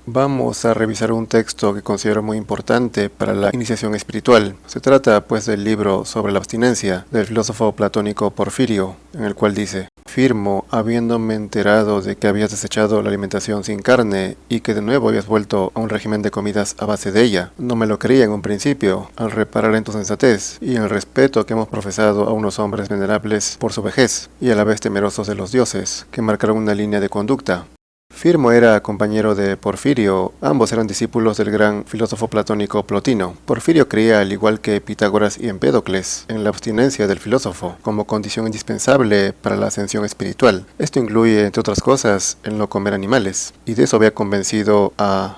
Vamos a revisar un texto que considero muy importante para la iniciación espiritual. Se trata pues del libro sobre la abstinencia del filósofo platónico Porfirio, en el cual dice: Firmo, habiéndome enterado de que habías desechado la alimentación sin carne y que de nuevo habías vuelto a un régimen de comidas a base de ella. No me lo creía en un principio, al reparar en tu sensatez y en el respeto que hemos profesado a unos hombres venerables por su vejez y a la vez temerosos de los dioses, que marcaron una línea de conducta. Firmo era compañero de Porfirio, ambos eran discípulos del gran filósofo platónico Plotino. Porfirio creía, al igual que Pitágoras y Empédocles, en la abstinencia del filósofo como condición indispensable para la ascensión espiritual. Esto incluye, entre otras cosas, el no comer animales, y de eso había convencido a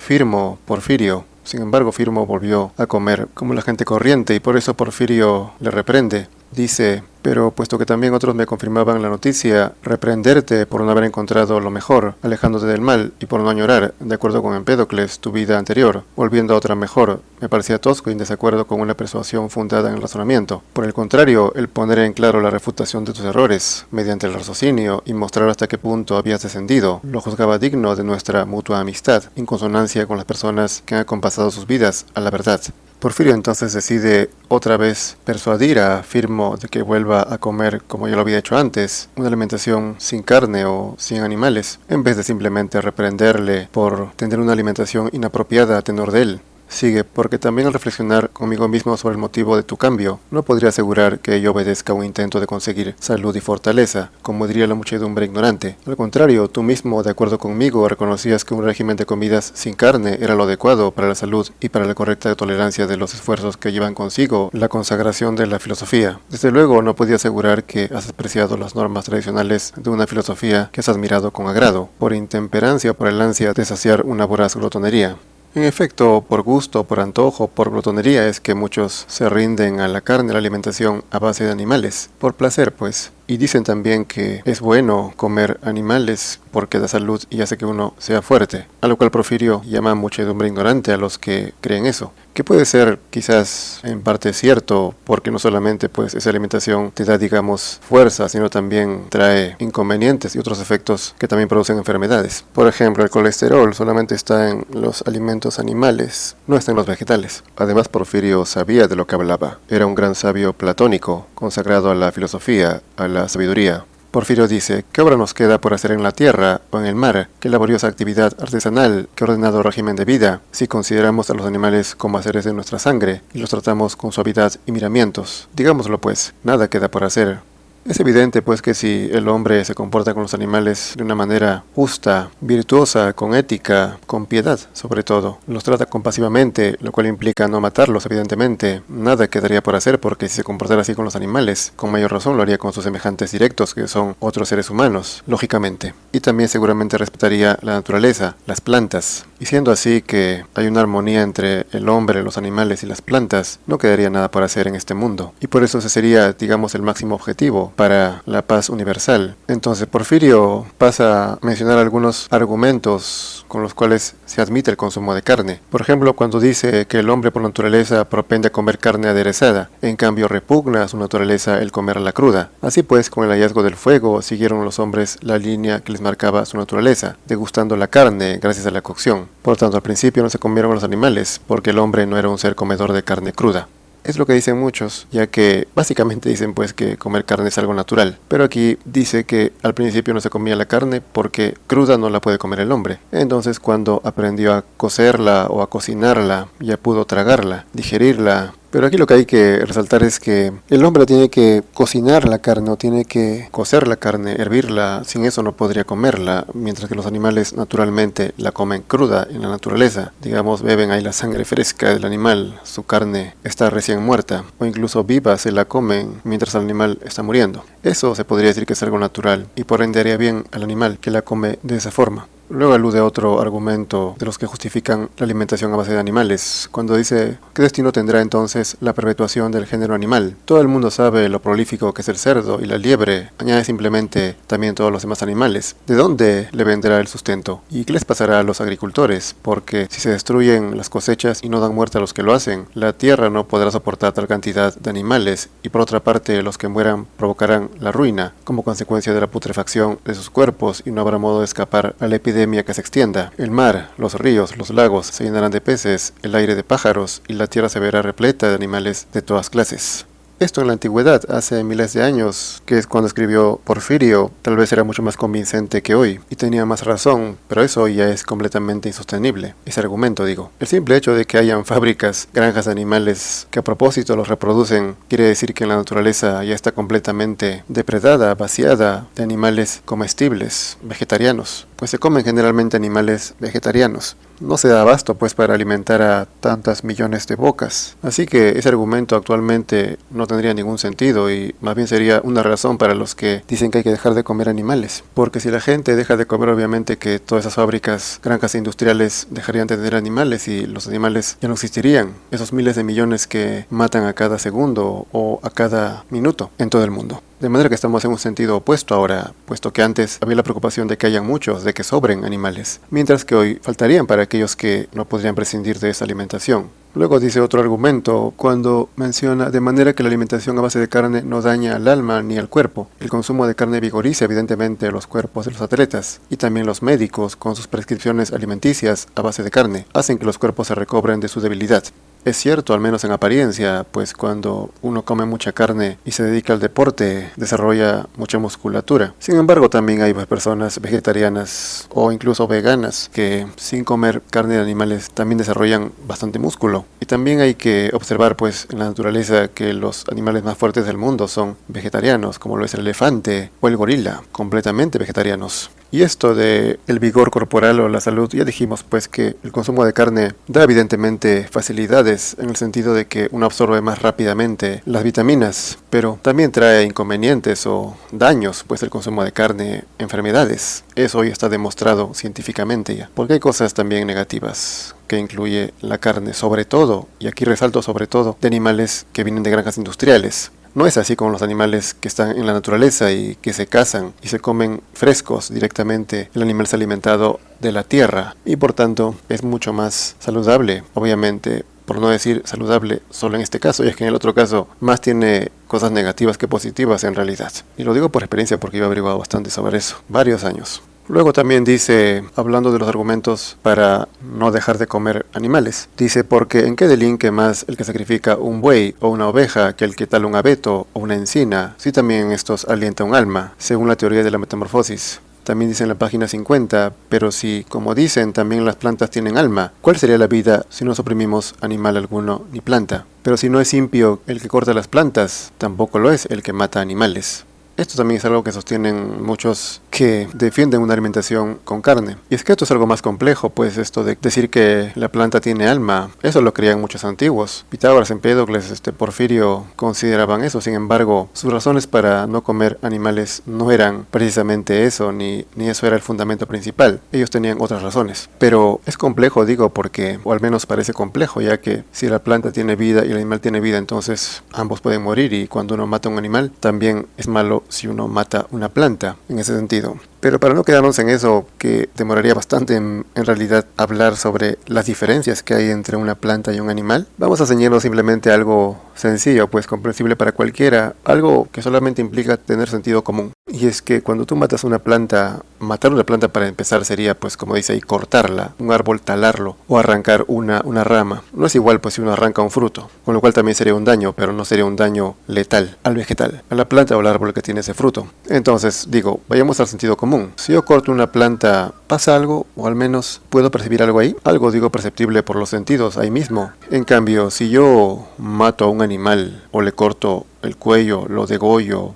Porfirio. Sin embargo, Firmo volvió a comer como la gente corriente y por eso Porfirio le reprende. Dice: pero puesto que también otros me confirmaban la noticia, reprenderte por no haber encontrado lo mejor, alejándote del mal, y por no añorar, de acuerdo con Empédocles, tu vida anterior, volviendo a otra mejor, me parecía tosco y en desacuerdo con una persuasión fundada en el razonamiento. Por el contrario, el poner en claro la refutación de tus errores, mediante el raciocinio, y mostrar hasta qué punto habías descendido, lo juzgaba digno de nuestra mutua amistad, en consonancia con las personas que han acompasado sus vidas a la verdad. Porfirio entonces decide otra vez persuadir a Firmo de que vuelva a comer, como ya lo había hecho antes, una alimentación sin carne o sin animales, en vez de simplemente reprenderle por tener una alimentación inapropiada a tenor de él. Sigue: porque también al reflexionar conmigo mismo sobre el motivo de tu cambio, no podría asegurar que ello obedezca a un intento de conseguir salud y fortaleza, como diría la muchedumbre ignorante. Al contrario, tú mismo, de acuerdo conmigo, reconocías que un régimen de comidas sin carne era lo adecuado para la salud y para la correcta tolerancia de los esfuerzos que llevan consigo la consagración de la filosofía. Desde luego, no podía asegurar que has despreciado las normas tradicionales de una filosofía que has admirado con agrado, por intemperancia o por el ansia de saciar una voraz glotonería. En efecto, por gusto, por antojo, por glotonería es que muchos se rinden a la carne, a la alimentación a base de animales, por placer pues. Y dicen también que es bueno comer animales porque da salud y hace que uno sea fuerte, a lo cual Porfirio llama muchedumbre ignorante a los que creen eso, que puede ser quizás en parte cierto, porque no solamente pues esa alimentación te da, digamos, fuerza, sino también trae inconvenientes y otros efectos que también producen enfermedades. Por ejemplo, el colesterol solamente está en los alimentos animales, no está en los vegetales. Además, Porfirio sabía de lo que hablaba, era un gran sabio platónico, consagrado a la filosofía, a la sabiduría. Porfirio dice: ¿qué obra nos queda por hacer en la tierra o en el mar? ¿Qué laboriosa actividad artesanal? ¿Qué ordenado régimen de vida? Si consideramos a los animales como seres de nuestra sangre y los tratamos con suavidad y miramientos. Digámoslo pues, nada queda por hacer. Es evidente pues que si el hombre se comporta con los animales de una manera justa, virtuosa, con ética, con piedad sobre todo, los trata compasivamente, lo cual implica no matarlos evidentemente, nada quedaría por hacer, porque si se comportara así con los animales, con mayor razón lo haría con sus semejantes directos, que son otros seres humanos, lógicamente. Y también seguramente respetaría la naturaleza, las plantas. Y siendo así que hay una armonía entre el hombre, los animales y las plantas, no quedaría nada por hacer en este mundo. Y por eso ese sería, digamos, el máximo objetivo para la paz universal. Entonces Porfirio pasa a mencionar algunos argumentos con los cuales se admite el consumo de carne. Por ejemplo, cuando dice que el hombre por naturaleza propende a comer carne aderezada, en cambio repugna a su naturaleza el comerla cruda. Así pues, con el hallazgo del fuego, siguieron los hombres la línea que les marcaba su naturaleza, degustando la carne gracias a la cocción. Por tanto, al principio no se comieron los animales, porque el hombre no era un ser comedor de carne cruda. Es lo que dicen muchos, ya que básicamente dicen pues que comer carne es algo natural. Pero aquí dice que al principio no se comía la carne porque cruda no la puede comer el hombre. Entonces cuando aprendió a cocerla o a cocinarla, ya pudo tragarla, digerirla. Pero aquí lo que hay que resaltar es que el hombre tiene que cocinar la carne o tiene que cocer la carne, hervirla, sin eso no podría comerla, mientras que los animales naturalmente la comen cruda en la naturaleza. Digamos, beben ahí la sangre fresca del animal, su carne está recién muerta, o incluso viva se la comen mientras el animal está muriendo. Eso se podría decir que es algo natural, y por ende haría bien al animal que la come de esa forma. Luego alude a otro argumento de los que justifican la alimentación a base de animales, cuando dice: ¿qué destino tendrá entonces la perpetuación del género animal? Todo el mundo sabe lo prolífico que es el cerdo y la liebre, añade simplemente también todos los demás animales. ¿De dónde le vendrá el sustento? ¿Y qué les pasará a los agricultores? Porque si se destruyen las cosechas y no dan muerte a los que lo hacen, la tierra no podrá soportar tal cantidad de animales, y por otra parte los que mueran provocarán la ruina como consecuencia de la putrefacción de sus cuerpos, y no habrá modo de escapar a la epidemia epidemia que se extienda. El mar, los ríos, los lagos se llenarán de peces, el aire de pájaros y la tierra se verá repleta de animales de todas clases. Esto en la antigüedad, hace miles de años, que es cuando escribió Porfirio, tal vez era mucho más convincente que hoy, y tenía más razón, pero eso hoy ya es completamente insostenible, ese argumento digo. El simple hecho de que hayan fábricas, granjas de animales que a propósito los reproducen, quiere decir que la naturaleza ya está completamente depredada, vaciada de animales comestibles, vegetarianos, pues se comen generalmente animales vegetarianos. No se da abasto pues para alimentar a tantas millones de bocas. Así que ese argumento actualmente no tendría ningún sentido y más bien sería una razón para los que dicen que hay que dejar de comer animales. Porque si la gente deja de comer, obviamente que todas esas fábricas, granjas industriales dejarían de tener animales y los animales ya no existirían. Esos miles de millones que matan a cada segundo o a cada minuto en todo el mundo. De manera que estamos en un sentido opuesto ahora, puesto que antes había la preocupación de que hayan muchos, de que sobren animales, mientras que hoy faltarían para aquellos que no podrían prescindir de esa alimentación. Luego dice otro argumento cuando menciona de manera que la alimentación a base de carne no daña al alma ni al cuerpo. El consumo de carne vigoriza evidentemente los cuerpos de los atletas y también los médicos con sus prescripciones alimenticias a base de carne hacen que los cuerpos se recobren de su debilidad. Es cierto, al menos en apariencia, pues cuando uno come mucha carne y se dedica al deporte, desarrolla mucha musculatura. Sin embargo, también hay personas vegetarianas o incluso veganas que sin comer carne de animales también desarrollan bastante músculo. Y también hay que observar pues en la naturaleza que los animales más fuertes del mundo son vegetarianos, como lo es el elefante o el gorila, completamente vegetarianos. Y esto de el vigor corporal o la salud, ya dijimos pues que el consumo de carne da evidentemente facilidades en el sentido de que uno absorbe más rápidamente las vitaminas, pero también trae inconvenientes o daños pues el consumo de carne, enfermedades. Eso hoy está demostrado científicamente ya, porque hay cosas también negativas que incluye la carne, sobre todo, y aquí resalto sobre todo, de animales que vienen de granjas industriales. No es así como los animales que están en la naturaleza y que se cazan y se comen frescos directamente. El animal se ha alimentado de la tierra y por tanto es mucho más saludable, obviamente, por no decir saludable solo en este caso, y es que en el otro caso más tiene cosas negativas que positivas en realidad. Y lo digo por experiencia porque yo he averiguado bastante sobre eso, varios años. Luego también dice, hablando de los argumentos para no dejar de comer animales, dice, porque ¿en qué delinque más el que sacrifica un buey o una oveja que el que tala un abeto o una encina? Si también estos alienta un alma, según la teoría de la metamorfosis. También dice en la página 50, pero si, como dicen, también las plantas tienen alma, ¿cuál sería la vida si no suprimimos animal alguno ni planta? Pero si no es impío el que corta las plantas, tampoco lo es el que mata animales. Esto también es algo que sostienen muchos que defienden una alimentación con carne. Y es que esto es algo más complejo, pues esto de decir que la planta tiene alma, eso lo creían muchos antiguos. Pitágoras, Empédocles, Porfirio consideraban eso. Sin embargo, sus razones para no comer animales no eran precisamente eso, ni eso era el fundamento principal. Ellos tenían otras razones. Pero es complejo, digo, porque, o al menos parece complejo, ya que si la planta tiene vida y el animal tiene vida, entonces ambos pueden morir, y cuando uno mata a un animal, también es malo si uno mata una planta, en ese sentido. Pero para no quedarnos en eso, que demoraría bastante en realidad hablar sobre las diferencias que hay entre una planta y un animal, vamos a ceñirnos simplemente a algo sencillo, pues comprensible para cualquiera, algo que solamente implica tener sentido común. Y es que cuando tú matas una planta, matar una planta para empezar sería, pues como dice ahí, cortarla, un árbol talarlo o arrancar una rama. No es igual pues si uno arranca un fruto, con lo cual también sería un daño, pero no sería un daño letal al vegetal, a la planta o al árbol que tiene ese fruto. Entonces, digo, vayamos al sentido común. Si yo corto una planta, ¿pasa algo? O al menos, ¿puedo percibir algo ahí? Algo, digo, perceptible por los sentidos, ahí mismo. En cambio, si yo mato a un animal o le corto el cuello, lo degollo,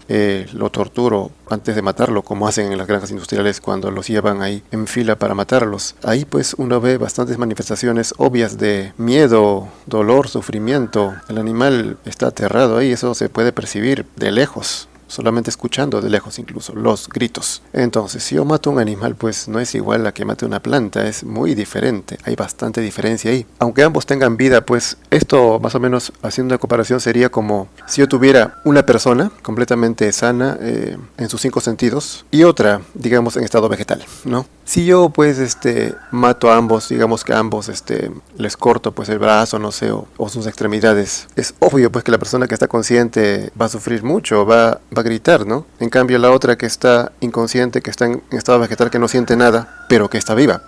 lo torturo antes de matarlo, como hacen en las granjas industriales cuando los llevan ahí en fila para matarlos, ahí pues uno ve bastantes manifestaciones obvias de miedo, dolor, sufrimiento. El animal está aterrado ahí, eso se puede percibir de lejos, solamente escuchando de lejos incluso los gritos. Entonces, si yo mato a un animal, pues no es igual a que mate una planta, es muy diferente, hay bastante diferencia ahí. Aunque ambos tengan vida, pues esto más o menos haciendo una comparación sería como si yo tuviera una persona completamente sana en sus 5 sentidos y otra, digamos, en estado vegetal, ¿no? Si yo pues mato a ambos, digamos que a ambos les corto pues el brazo, no sé, o sus extremidades, es obvio pues que la persona que está consciente va a sufrir mucho, va a va a gritar, ¿no? En cambio la otra que está inconsciente, que está en estado vegetal, que no siente nada, pero que está viva,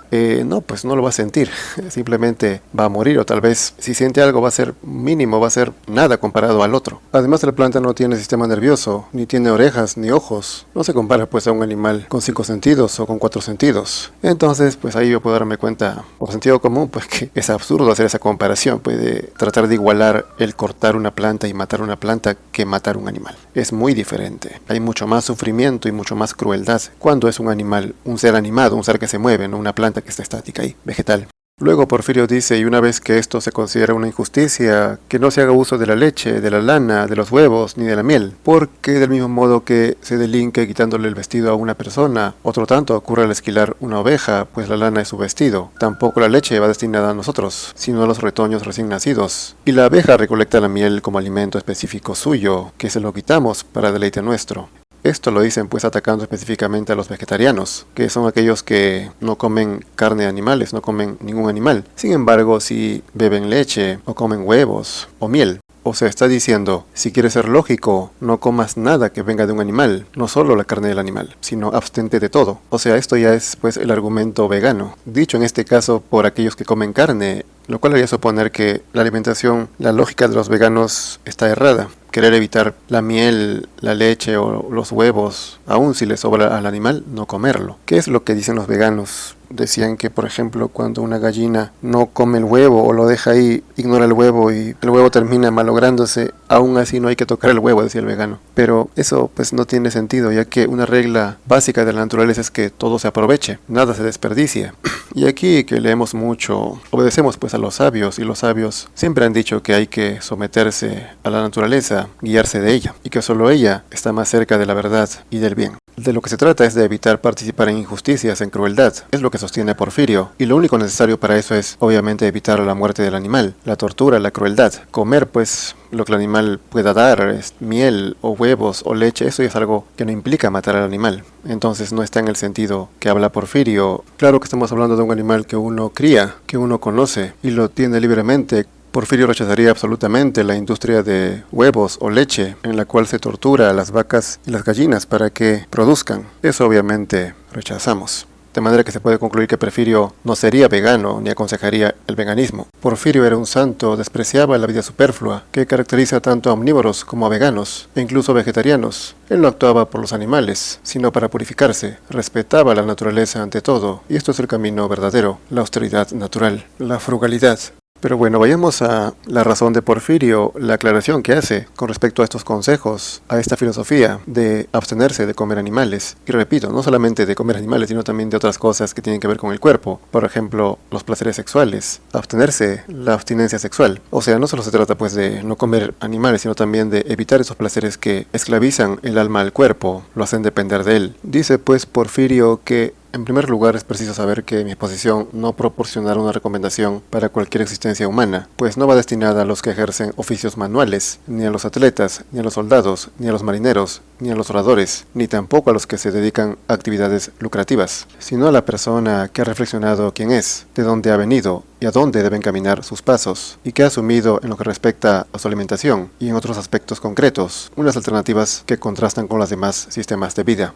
no, pues no lo va a sentir, simplemente va a morir, o tal vez si siente algo va a ser mínimo, va a ser nada comparado al otro. Además la planta no tiene sistema nervioso, ni tiene orejas, ni ojos, no se compara pues a un animal con 5 sentidos o con 4 sentidos. Entonces pues ahí yo puedo darme cuenta, por sentido común, pues que es absurdo hacer esa comparación, puede tratar de igualar el cortar una planta y matar una planta que matar un animal. Es muy diferente, hay mucho más sufrimiento y mucho más crueldad cuando es un animal, un ser animado, un ser que se mueve, no una planta que está estática ahí, vegetal. Luego Porfirio dice, y una vez que esto se considera una injusticia, que no se haga uso de la leche, de la lana, de los huevos, ni de la miel, porque del mismo modo que se delinque quitándole el vestido a una persona, otro tanto ocurre al esquilar una oveja, pues la lana es su vestido. Tampoco la leche va destinada a nosotros, sino a los retoños recién nacidos. Y la abeja recolecta la miel como alimento específico suyo, que se lo quitamos para deleite nuestro. Esto lo dicen pues atacando específicamente a los vegetarianos, que son aquellos que no comen carne de animales, no comen ningún animal. Sin embargo, si beben leche o comen huevos o miel. O sea, está diciendo, si quieres ser lógico, no comas nada que venga de un animal, no solo la carne del animal, sino abstente de todo. O sea, esto ya es pues el argumento vegano, dicho en este caso por aquellos que comen carne, lo cual haría suponer que la alimentación, la lógica de los veganos está errada. Querer evitar la miel, la leche o los huevos, aun si le sobra al animal, no comerlo. ¿Qué es lo que dicen los veganos? Decían que, por ejemplo, cuando una gallina no come el huevo o lo deja ahí, ignora el huevo y el huevo termina malográndose, aún así no hay que tocar el huevo, decía el vegano. Pero eso pues no tiene sentido, ya que una regla básica de la naturaleza es que todo se aproveche, nada se desperdicia. Y aquí que leemos mucho, obedecemos pues a los sabios, y los sabios siempre han dicho que hay que someterse a la naturaleza, guiarse de ella, y que solo ella está más cerca de la verdad y del bien. De lo que se trata es de evitar participar en injusticias, en crueldad, es lo que sostiene Porfirio, y lo único necesario para eso es obviamente evitar la muerte del animal, la tortura, la crueldad, comer pues lo que el animal pueda dar, es miel o huevos o leche, eso ya es algo que no implica matar al animal, entonces no está en el sentido que habla Porfirio. Claro que estamos hablando de un animal que uno cría, que uno conoce y lo tiene libremente. Porfirio rechazaría absolutamente la industria de huevos o leche en la cual se tortura a las vacas y las gallinas para que produzcan. Eso obviamente rechazamos. De manera que se puede concluir que Porfirio no sería vegano ni aconsejaría el veganismo. Porfirio era un santo, despreciaba la vida superflua, que caracteriza tanto a omnívoros como a veganos, e incluso vegetarianos. Él no actuaba por los animales, sino para purificarse, respetaba la naturaleza ante todo, y esto es el camino verdadero, la austeridad natural, la frugalidad. Pero bueno, vayamos a la razón de Porfirio, la aclaración que hace con respecto a estos consejos, a esta filosofía de abstenerse de comer animales. Y repito, no solamente de comer animales, sino también de otras cosas que tienen que ver con el cuerpo. Por ejemplo, los placeres sexuales, abstenerse, la abstinencia sexual. O sea, no solo se trata pues de no comer animales, sino también de evitar esos placeres que esclavizan el alma al cuerpo, lo hacen depender de él. Dice pues Porfirio que en primer lugar, es preciso saber que mi exposición no proporcionará una recomendación para cualquier existencia humana, pues no va destinada a los que ejercen oficios manuales, ni a los atletas, ni a los soldados, ni a los marineros, ni a los oradores, ni tampoco a los que se dedican a actividades lucrativas, sino a la persona que ha reflexionado quién es, de dónde ha venido y a dónde deben caminar sus pasos, y que ha asumido en lo que respecta a su alimentación y en otros aspectos concretos, unas alternativas que contrastan con los demás sistemas de vida.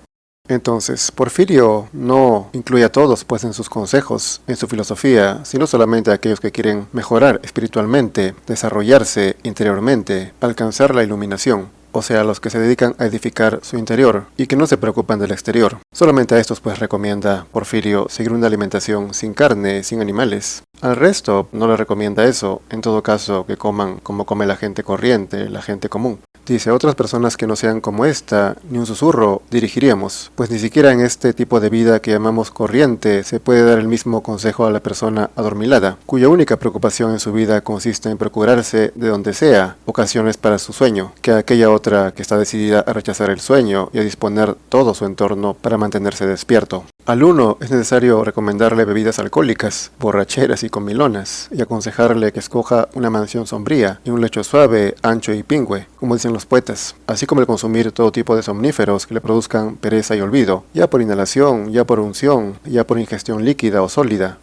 Entonces, Porfirio no incluye a todos pues en sus consejos, en su filosofía, sino solamente a aquellos que quieren mejorar espiritualmente, desarrollarse interiormente, alcanzar la iluminación, o sea, a los que se dedican a edificar su interior y que no se preocupan del exterior. Solamente a estos pues recomienda Porfirio seguir una alimentación sin carne, sin animales. Al resto no le recomienda eso, en todo caso que coman como come la gente corriente, la gente común. Dice, otras personas que no sean como esta, ni un susurro dirigiríamos, pues ni siquiera en este tipo de vida que llamamos corriente se puede dar el mismo consejo a la persona adormilada, cuya única preocupación en su vida consiste en procurarse de donde sea ocasiones para su sueño, que aquella otra que está decidida a rechazar el sueño y a disponer todo su entorno para mantenerse despierto. Al uno es necesario recomendarle bebidas alcohólicas, borracheras y comilonas, y aconsejarle que escoja una mansión sombría y un lecho suave, ancho y pingüe, como dicen los poetas, así como el consumir todo tipo de somníferos que le produzcan pereza y olvido, ya por inhalación, ya por unción, ya por ingestión líquida o sólida.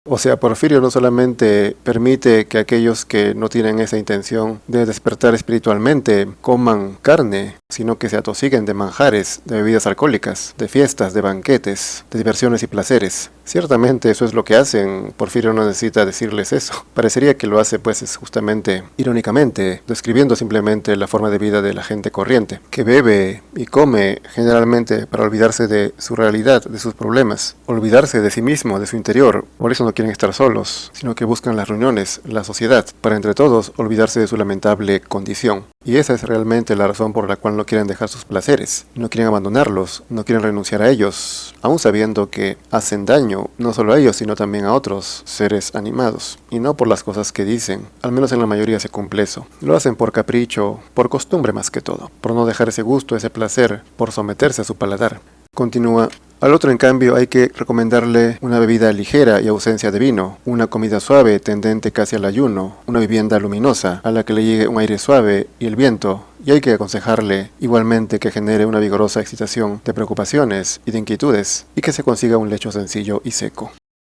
O sea, Porfirio no solamente permite que aquellos que no tienen esa intención de despertar espiritualmente coman carne, sino que se atosiguen de manjares, de bebidas alcohólicas, de fiestas, de banquetes, de diversiones y placeres. Ciertamente eso es lo que hacen. Porfirio no necesita decirles eso. Parecería que lo hace pues es justamente irónicamente, describiendo simplemente la forma de vida de la gente corriente, que bebe y come generalmente para olvidarse de su realidad, de sus problemas, olvidarse de sí mismo, de su interior. Por eso no quieren estar solos, sino que buscan las reuniones, la sociedad, para entre todos olvidarse de su lamentable condición. Y esa es realmente la razón por la cual no quieren dejar sus placeres, no quieren abandonarlos, no quieren renunciar a ellos, aun sabiendo que hacen daño no solo a ellos, sino también a otros seres animados, y no por las cosas que dicen. Al menos en la mayoría se cumple eso. Lo hacen por capricho, por costumbre más que todo, por no dejar ese gusto, ese placer, por someterse a su paladar. Continúa. Al otro, en cambio, hay que recomendarle una bebida ligera y ausencia de vino, una comida suave tendente casi al ayuno, una vivienda luminosa a la que le llegue un aire suave y el viento, y hay que aconsejarle igualmente que genere una vigorosa excitación de preocupaciones y de inquietudes, y que se consiga un lecho sencillo y seco.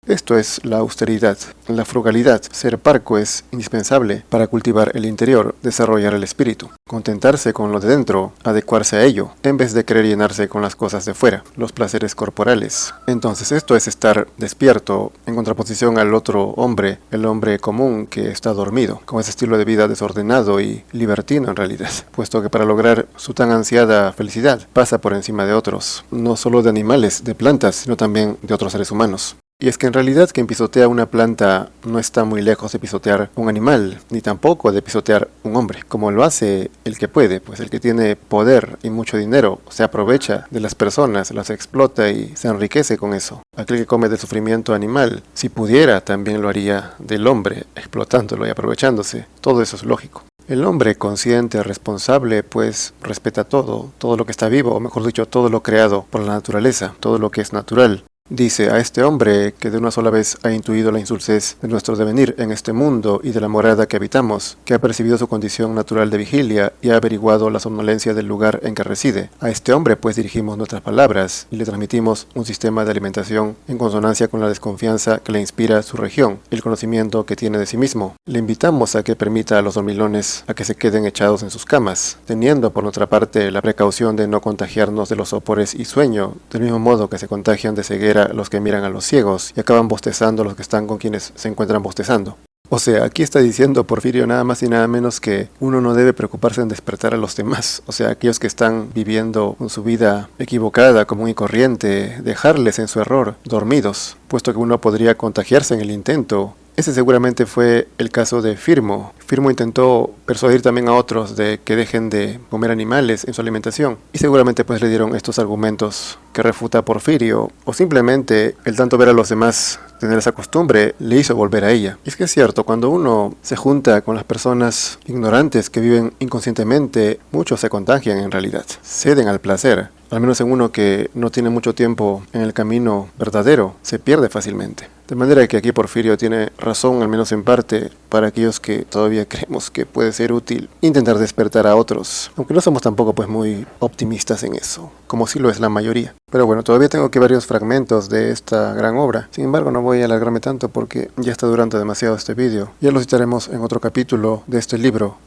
Esto es la austeridad, la frugalidad. Ser parco es indispensable para cultivar el interior, desarrollar el espíritu, contentarse con lo de dentro, adecuarse a ello, en vez de querer llenarse con las cosas de fuera, los placeres corporales. Entonces esto es estar despierto, en contraposición al otro hombre, el hombre común que está dormido, con ese estilo de vida desordenado y libertino en realidad, puesto que para lograr su tan ansiada felicidad pasa por encima de otros, no solo de animales, de plantas, sino también de otros seres humanos. Y es que en realidad quien pisotea una planta no está muy lejos de pisotear un animal, ni tampoco de pisotear un hombre, como lo hace el que puede, pues el que tiene poder y mucho dinero se aprovecha de las personas, las explota y se enriquece con eso. Aquel que come del sufrimiento animal, si pudiera, también lo haría del hombre, explotándolo y aprovechándose. Todo eso es lógico. El hombre consciente, responsable, pues respeta todo lo que está vivo, o mejor dicho, todo lo creado por la naturaleza, todo lo que es natural. Dice a este hombre que de una sola vez ha intuido la insulsez de nuestro devenir en este mundo y de la morada que habitamos, que ha percibido su condición natural de vigilia y ha averiguado la somnolencia del lugar en que reside. A este hombre pues dirigimos nuestras palabras y le transmitimos un sistema de alimentación en consonancia con la desconfianza que le inspira su región, el conocimiento que tiene de sí mismo. Le invitamos a que permita a los dormilones a que se queden echados en sus camas, teniendo por nuestra parte la precaución de no contagiarnos de los sopores y sueño, del mismo modo que se contagian de ceguera los que miran a los ciegos y acaban bostezando los que están con quienes se encuentran bostezando. O sea, aquí está diciendo Porfirio nada más y nada menos que uno no debe preocuparse en despertar a los demás. O sea, aquellos que están viviendo con su vida equivocada, común y corriente, dejarles en su error, dormidos, puesto que uno podría contagiarse en el intento. Ese seguramente fue el caso de Firmo. Firmo intentó persuadir también a otros de que dejen de comer animales en su alimentación. Y seguramente pues le dieron estos argumentos que refuta Porfirio. O simplemente el tanto ver a los demás tener esa costumbre le hizo volver a ella. Y es que es cierto, cuando uno se junta con las personas ignorantes que viven inconscientemente, muchos se contagian en realidad. Ceden al placer. Al menos en uno que no tiene mucho tiempo en el camino verdadero, se pierde fácilmente. De manera que aquí Porfirio tiene razón, al menos en parte, para aquellos que todavía creemos que puede ser útil intentar despertar a otros. Aunque no somos tampoco pues muy optimistas en eso, como sí lo es la mayoría. Pero bueno, todavía tengo que varios fragmentos de esta gran obra. Sin embargo, no voy a alargarme tanto porque ya está durando demasiado este vídeo. Ya lo citaremos en otro capítulo de este libro.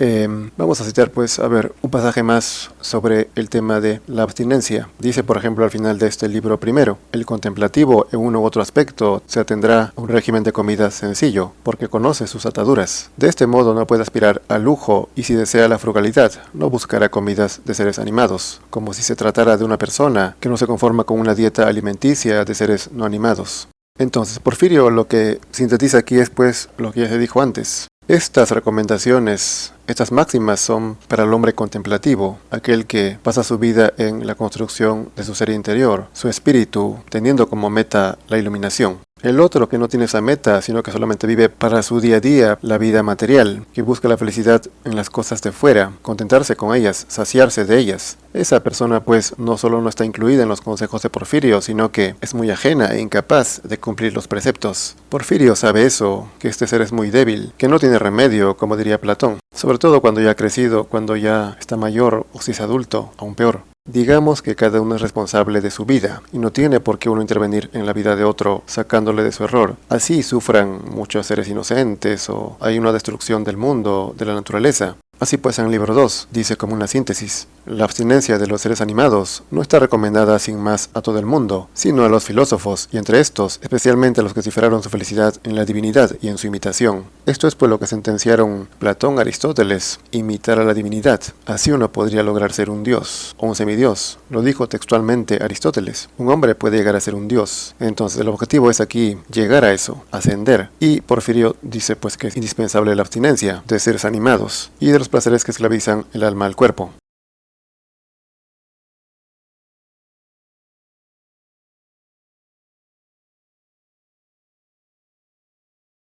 Vamos a citar pues, a ver, un pasaje más sobre el tema de la abstinencia. Dice, por ejemplo, al final de este libro primero: el contemplativo en uno u otro aspecto se atendrá a un régimen de comida sencillo, porque conoce sus ataduras. De este modo no puede aspirar al lujo y si desea la frugalidad, no buscará comidas de seres animados, como si se tratara de una persona que no se conforma con una dieta alimenticia de seres no animados. Entonces, Porfirio lo que sintetiza aquí es pues lo que ya se dijo antes. Estas recomendaciones, estas máximas son para el hombre contemplativo, aquel que pasa su vida en la construcción de su ser interior, su espíritu, teniendo como meta la iluminación. El otro que no tiene esa meta, sino que solamente vive para su día a día, la vida material, que busca la felicidad en las cosas de fuera, contentarse con ellas, saciarse de ellas. Esa persona pues no solo no está incluida en los consejos de Porfirio, sino que es muy ajena e incapaz de cumplir los preceptos. Porfirio sabe eso, que este ser es muy débil, que no tiene remedio, como diría Platón, sobre todo cuando ya ha crecido, cuando ya está mayor o si es adulto, aún peor. Digamos que cada uno es responsable de su vida y no tiene por qué uno intervenir en la vida de otro sacándole de su error. Así sufran muchos seres inocentes o hay una destrucción del mundo, de la naturaleza. Así pues, en el libro 2 dice como una síntesis: la abstinencia de los seres animados no está recomendada sin más a todo el mundo, sino a los filósofos, y entre estos, especialmente a los que cifraron su felicidad en la divinidad y en su imitación. Esto es por lo que sentenciaron Platón, Aristóteles: imitar a la divinidad. Así uno podría lograr ser un dios, o un semidios. Lo dijo textualmente Aristóteles: un hombre puede llegar a ser un dios. Entonces el objetivo es aquí llegar a eso, ascender. Y Porfirio dice pues que es indispensable la abstinencia de seres animados y de los placeres que esclavizan el alma al cuerpo.